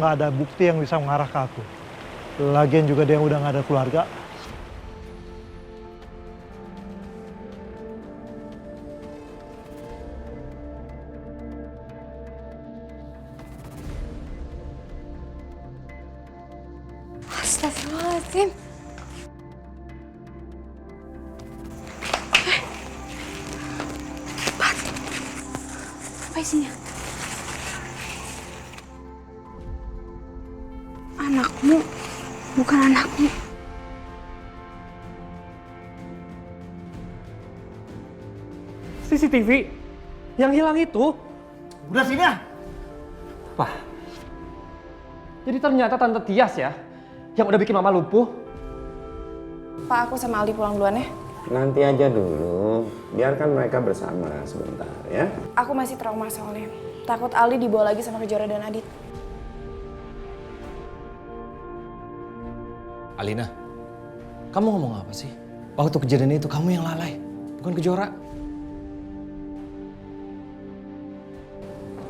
nggak ada bukti yang bisa mengarah ke aku. Lagian juga dia udah nggak ada keluarga. Astagfirullahaladzim. Apa isinya? Anakmu, bukan anakmu. CCTV yang hilang itu. Udah sini ah. Wah. Jadi ternyata Tante Tias ya yang udah bikin Mama lumpuh. Pak, aku sama Aldi pulang duluan ya. Nanti aja dulu, biarkan mereka bersama sebentar ya. Aku masih trauma soalnya. Takut Aldi dibawa lagi sama Kejora dan Adit. Alina, kamu ngomong apa sih? Waktu kejadian itu kamu yang lalai, bukan Kejora.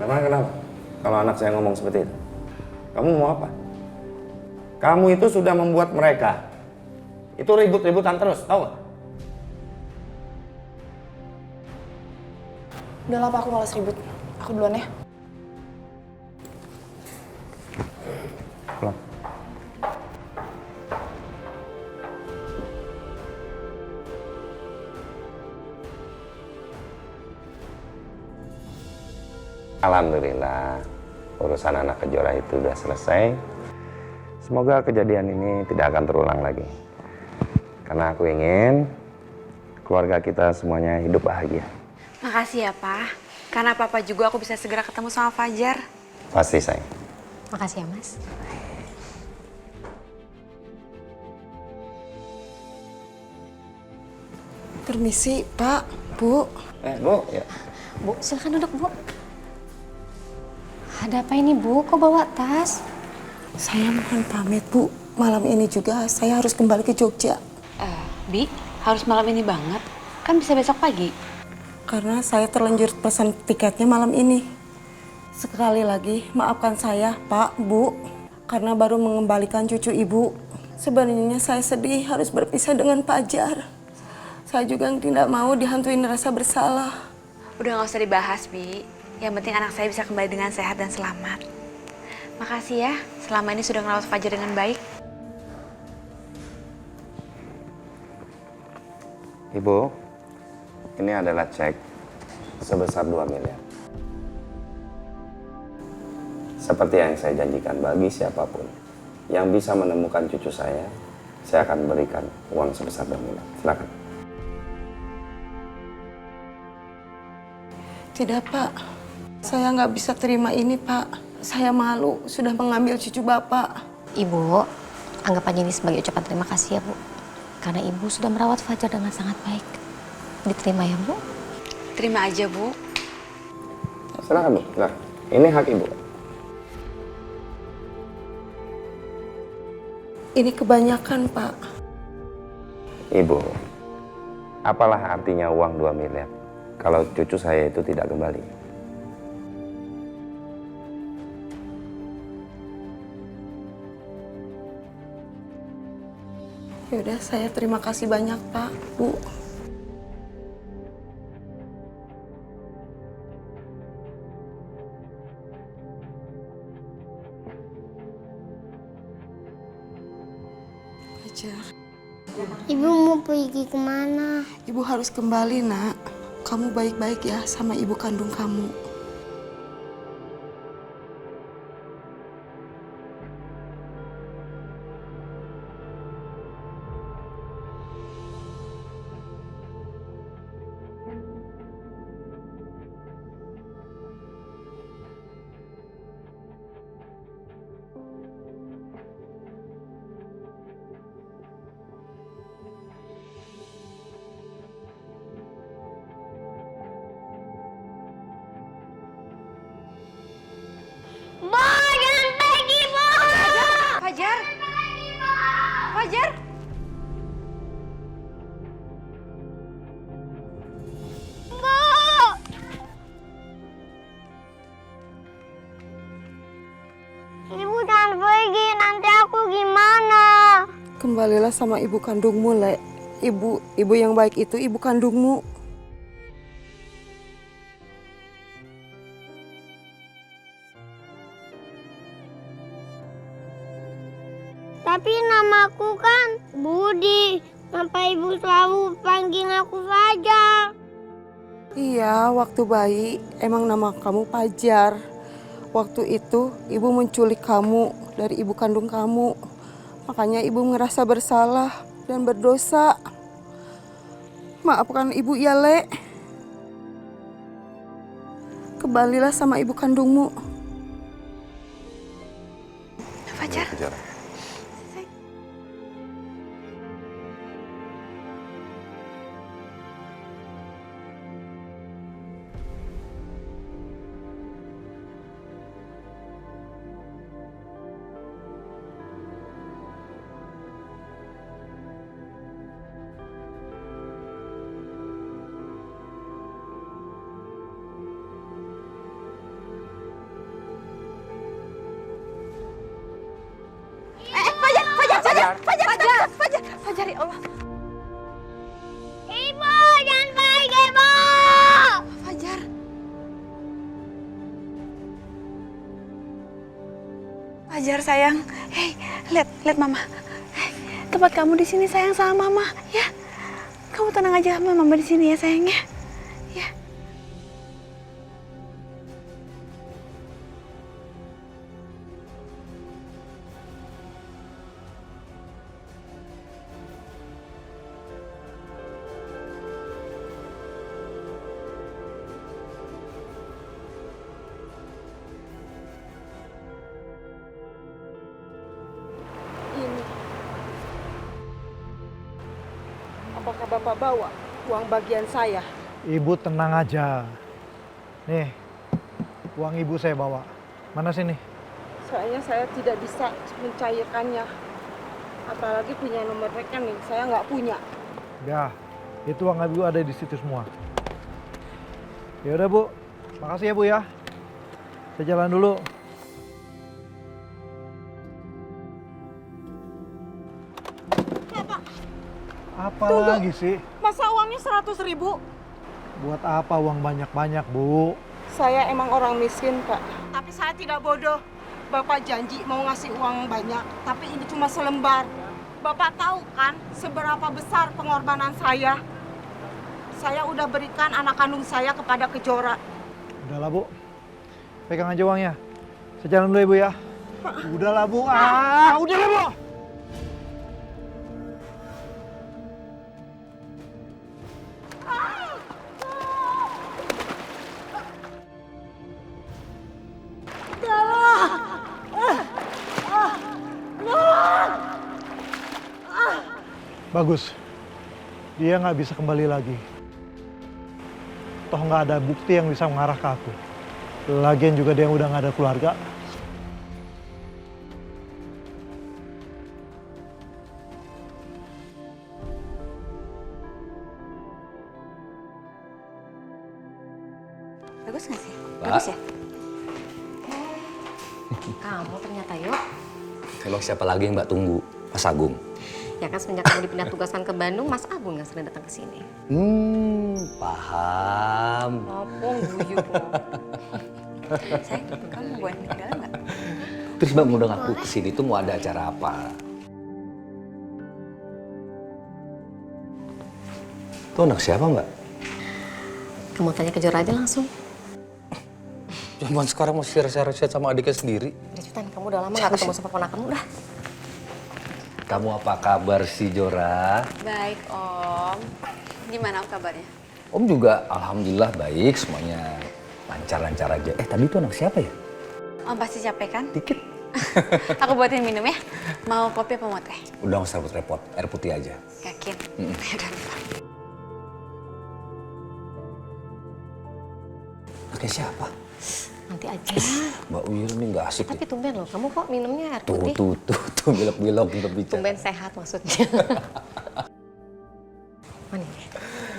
Memang kenapa? Kalau anak saya ngomong seperti itu, kamu mau apa? Kamu itu sudah membuat mereka itu ribut-ributan terus, tahu gak? Udah lah Pak, aku malas ribut. Aku duluan ya. Pulang. Alhamdulillah, urusan anak Kejora itu udah selesai. Semoga kejadian ini tidak akan terulang lagi. Karena aku ingin keluarga kita semuanya hidup bahagia. Makasih ya, Pak. Karena Papa juga aku bisa segera ketemu sama Fajar. Pasti, sayang. Makasih ya, Mas. Permisi, Pak, Bu. Bu, ya. Bu, silakan duduk, Bu. Ada apa ini, Bu? Kok bawa tas? Saya mohon pamit, Bu. Malam ini juga saya harus kembali ke Jogja. Bi, harus malam ini banget. Kan bisa besok pagi. Karena saya terlanjur pesan tiketnya malam ini. Sekali lagi, maafkan saya, Pak, Bu. Karena baru mengembalikan cucu Ibu. Sebenarnya saya sedih harus berpisah dengan Fajar. Saya juga tidak mau dihantuin rasa bersalah. Udah gak usah dibahas, Bi. Yang penting anak saya bisa kembali dengan sehat dan selamat. Makasih ya, selama ini sudah ngerawat Fajar dengan baik. Ibu, ini adalah cek sebesar 2 miliar. Seperti yang saya janjikan, bagi siapapun yang bisa menemukan cucu saya akan berikan uang sebesar 2 miliar. Silakan. Tidak, Pak. Saya nggak bisa terima ini, Pak. Saya malu sudah mengambil cucu Bapak. Ibu, anggap aja ini sebagai ucapan terima kasih ya, Bu. Karena Ibu sudah merawat Fajar dengan sangat baik. Diterima ya, Bu? Terima aja, Bu. Silakan, Bu. Silakan. Ini hak Ibu. Ini kebanyakan, Pak. Ibu, apalah artinya uang 2 miliar kalau cucu saya itu tidak kembali? Yaudah, saya terima kasih banyak, Pak, Bu. Fajar. Ibu mau pergi kemana? Ibu harus kembali, Nak. Kamu baik-baik ya sama ibu kandung kamu. Kembalilah sama ibu kandungmu, Le. Ibu yang baik itu ibu kandungmu. Tapi namaku kan Budi. Kenapa ibu selalu panggil aku Fajar? Iya, waktu bayi emang nama kamu Fajar. Waktu itu ibu menculik kamu dari ibu kandung kamu. Makanya ibu ngerasa bersalah dan berdosa. Maafkan ibu ya, Le. Kembalilah sama ibu kandungmu. Fajar. Fajar, ya Allah. Ibu, jangan pergi, Ibu! Fajar. Fajar sayang. Hei, lihat Mama. Tempat kamu di sini sayang sama Mama, ya. Kamu tenang aja sama Mama di sini ya sayangnya. Ya. Apakah Bapak bawa uang bagian saya? Ibu tenang aja. Nih, uang ibu saya bawa. Mana sini? Soalnya saya tidak bisa mencairkannya. Apalagi punya nomor rekening, saya nggak punya. Ya, itu uang ibu ada di situ semua. Ya udah Bu, makasih ya Bu ya. Saya jalan dulu. Apa lagi sih? Masa uangnya 100.000? Buat apa uang banyak-banyak, Bu? Saya emang orang miskin, Pak. Tapi saya tidak bodoh. Bapak janji mau ngasih uang banyak, tapi ini cuma selembar. Bapak tahu kan seberapa besar pengorbanan saya? Saya udah berikan anak kandung saya kepada Kejora. Udahlah, Bu. Pegang aja uangnya. Saya jalan dulu ya, Bu ya. Udahlah, Bu. Udahlah, Bu. Bagus. Dia nggak bisa kembali lagi. Toh nggak ada bukti yang bisa mengarah ke aku. Lagian juga dia udah nggak ada keluarga. Bagus nggak sih? Pak. Bagus ya? Kamu ternyata yuk. Emang siapa lagi yang Mbak tunggu? Mas Agung. Ya kan semenjak kamu dipindah tugaskan ke Bandung, Mas Agung nggak sering datang ke sini. Paham. Ngopong guyup loh. Sayang, kamu mau buat ke dalam nggak? Terus Mbak ngundang aku ke sini tuh mau ada acara apa? Itu anak siapa Mbak? Kamu tanya ke Jora aja langsung. Cuman sekarang masih rasa-rasa sama adiknya sendiri. Udah Cutan, kamu udah lama nggak ketemu sama ponakanmu udah. Kamu apa kabar sih Jora? Baik Om. Gimana Om kabarnya? Om juga alhamdulillah baik semuanya. Lancar-lancar aja. Tadi itu anak siapa ya? Om pasti capek kan? Dikit. Aku buatin minum ya. Mau kopi apa mau teh? Udah nggak usah repot-repot, air putih aja. Yakin? Yaudah lupa. Anaknya siapa? Nanti aja. Mbak Uyir ini nggak asik Tapi nih. tumben loh, kamu kok minumnya air putih? Tuh, bilok-bilok untuk bicara. Tumben sehat maksudnya. Mana ini?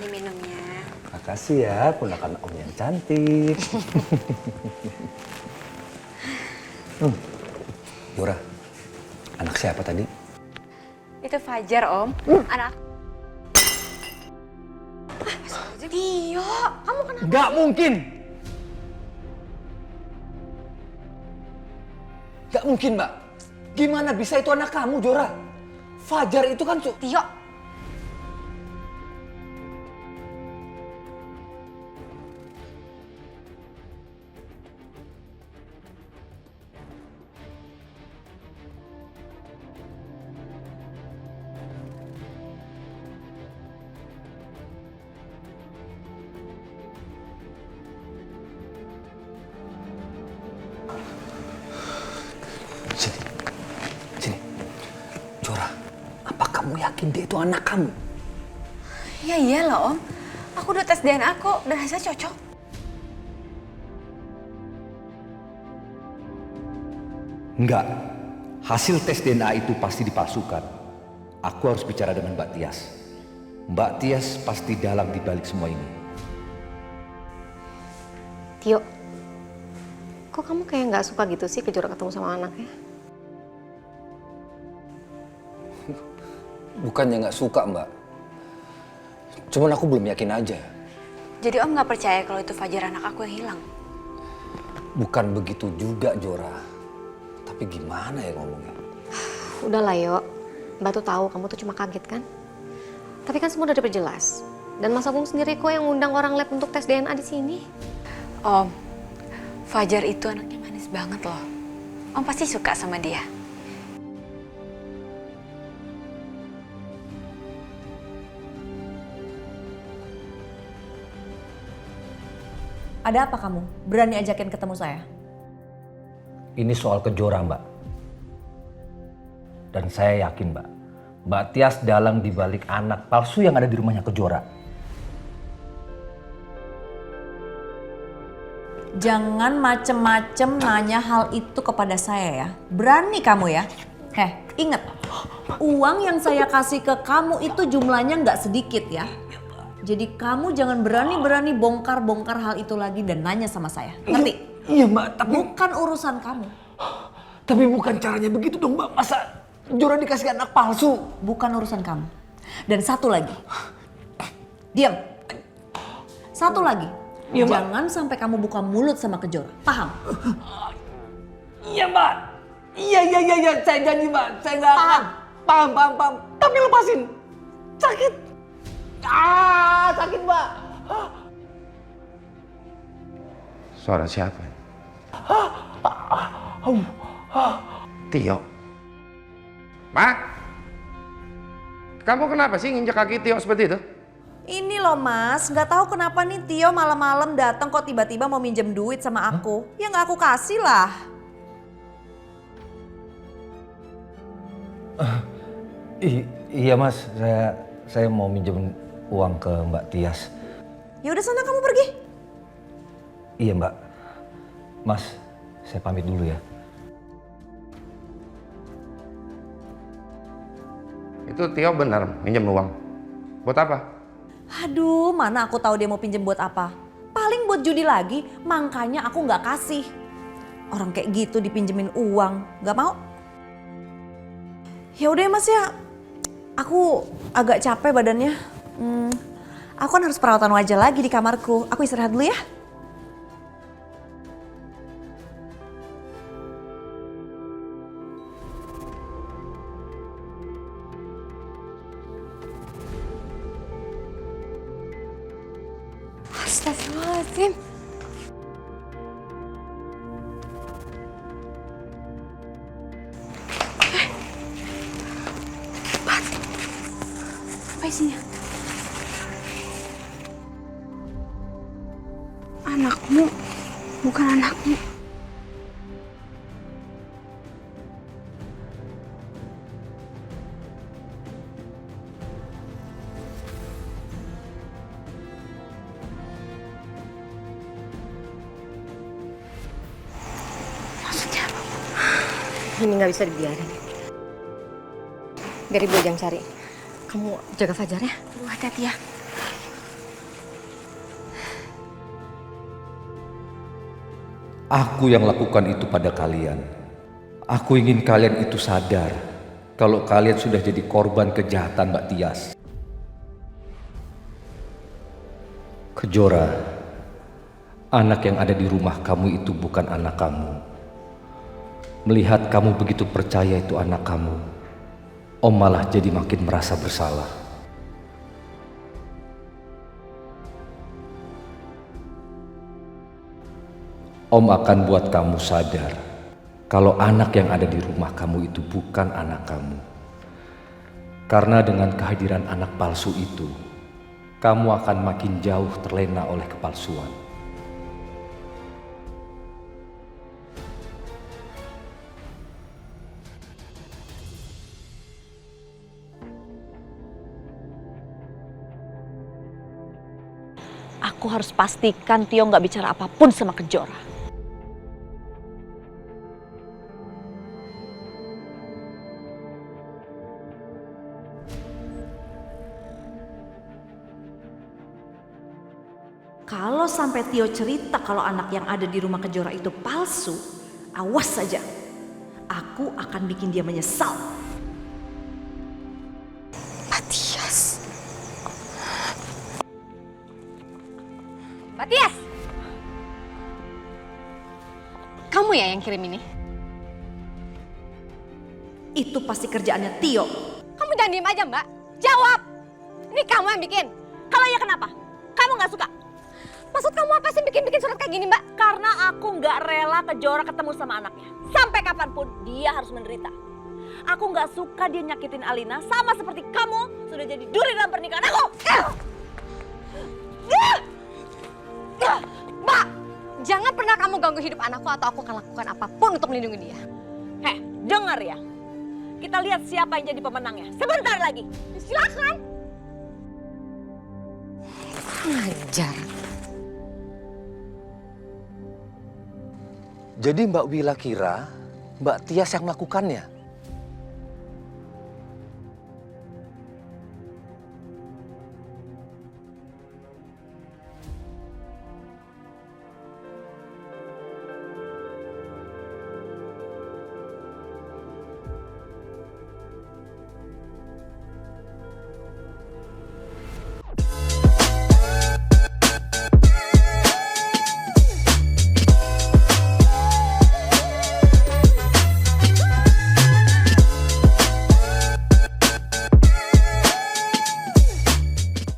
Ini minumnya. Makasih ya, ponakan Om yang cantik. Yura, anak siapa tadi? Itu Fajar, Om. Anak. Tio, kamu kenapa? Nggak mungkin! Nggak mungkin, Mbak. Gimana bisa itu anak kamu, Jora? Fajar itu kan... Tio. Sini. Jora, apa kamu yakin dia itu anak kamu? Ya iyalah, Om. Aku udah tes DNA kok dan hasilnya cocok. Enggak. Hasil tes DNA itu pasti dipalsukan. Aku harus bicara dengan Mbak Tias. Mbak Tias pasti dalang di balik semua ini. Tio, kok kamu kayak nggak suka gitu sih Kejora ketemu sama anaknya? Bukannya nggak suka, Mbak. Cuman aku belum yakin aja. Jadi Om nggak percaya kalau itu Fajar anak aku yang hilang? Bukan begitu juga, Jora. Tapi gimana ya ngomongnya? Udahlah, Yo. Mbak tuh tahu kamu tuh cuma kaget kan? Tapi kan semua udah diperjelas. Dan Mas Agung sendiri kok yang ngundang orang lab untuk tes DNA di sini. Om, Fajar itu anaknya manis banget loh. Om pasti suka sama dia. Ada apa kamu? Berani ajakin ketemu saya? Ini soal Kejora, Mbak. Dan saya yakin, Mbak Tias dalang di balik anak palsu yang ada di rumahnya Kejora. Jangan macem-macem nanya hal itu kepada saya ya. Berani kamu ya. Ingat, uang yang saya kasih ke kamu itu jumlahnya nggak sedikit ya. Jadi kamu jangan berani-berani bongkar-bongkar hal itu lagi dan nanya sama saya. Ngerti? Iya, Mbak, tapi... Bukan urusan kamu. Tapi bukan caranya begitu dong, Mbak. Masa Jora dikasih anak palsu? Bukan urusan kamu. Dan satu lagi. Diam. Satu lagi. Iya, Mbak. Jangan sampai kamu buka mulut sama Kejora. Paham? Iya, Mbak. Iya. Saya janji, Mbak. Saya nggak akan. Paham. Tapi lepasin. Sakit. Sakit, Mbak. Suara siapa? Tio. Ma? Kamu kenapa sih nginjek kaki Tio seperti itu? Ini loh Mas, nggak tahu kenapa nih Tio malam-malam datang kok tiba-tiba mau minjem duit sama aku. Ya nggak aku kasih lah. Iya, Mas. Saya mau minjem uang ke Mbak Tias. Ya udah sana kamu pergi. Iya, Mbak. Mas, saya pamit dulu ya. Itu Tio benar minjem uang. Buat apa? Aduh, mana aku tahu dia mau pinjem buat apa. Paling buat judi lagi, makanya aku nggak kasih. Orang kayak gitu dipinjemin uang, nggak mau. Ya udah Mas ya, aku agak capek badannya. Aku kan harus perawatan wajah lagi di kamarku. Aku istirahat dulu ya. Astagfirullahaladzim. Apa isinya? Anakmu, bukan anakmu. Ini nggak bisa dibiarin. Biar Ibu yang cari. Kamu jaga Fajar ya. Aduh, hati-hati ya. Aku yang lakukan itu pada kalian. Aku ingin kalian itu sadar kalau kalian sudah jadi korban kejahatan Mbak Tias. Kejora, anak yang ada di rumah kamu itu bukan anak kamu. Melihat kamu begitu percaya itu anak kamu, Om malah jadi makin merasa bersalah. Om akan buat kamu sadar kalau anak yang ada di rumah kamu itu bukan anak kamu. Karena dengan kehadiran anak palsu itu, kamu akan makin jauh terlena oleh kepalsuan. Aku harus pastikan Tio nggak bicara apapun sama Kejora. Kalau sampai Tio cerita kalau anak yang ada di rumah Kejora itu palsu, awas saja. Aku akan bikin dia menyesal. Matias. Matias! Kamu ya yang kirim ini? Itu pasti kerjaannya Tio. Kamu jangan diem aja, Mbak. Jawab! Ini kamu yang bikin. Kalau iya kenapa? Kamu nggak suka? Maksud kamu apa sih bikin-bikin surat kayak gini, Mbak? Karena aku nggak rela Kejora ketemu sama anaknya. Sampai kapanpun dia harus menderita. Aku nggak suka dia nyakitin Alina sama seperti kamu sudah jadi duri dalam pernikahan aku. Mbak, jangan pernah kamu ganggu hidup anakku atau aku akan lakukan apapun untuk melindungi dia. Heh, dengar ya. Kita lihat siapa yang jadi pemenangnya. Sebentar lagi. Silakan. Ajar. Jadi Mbak Wila kira Mbak Tias yang melakukannya?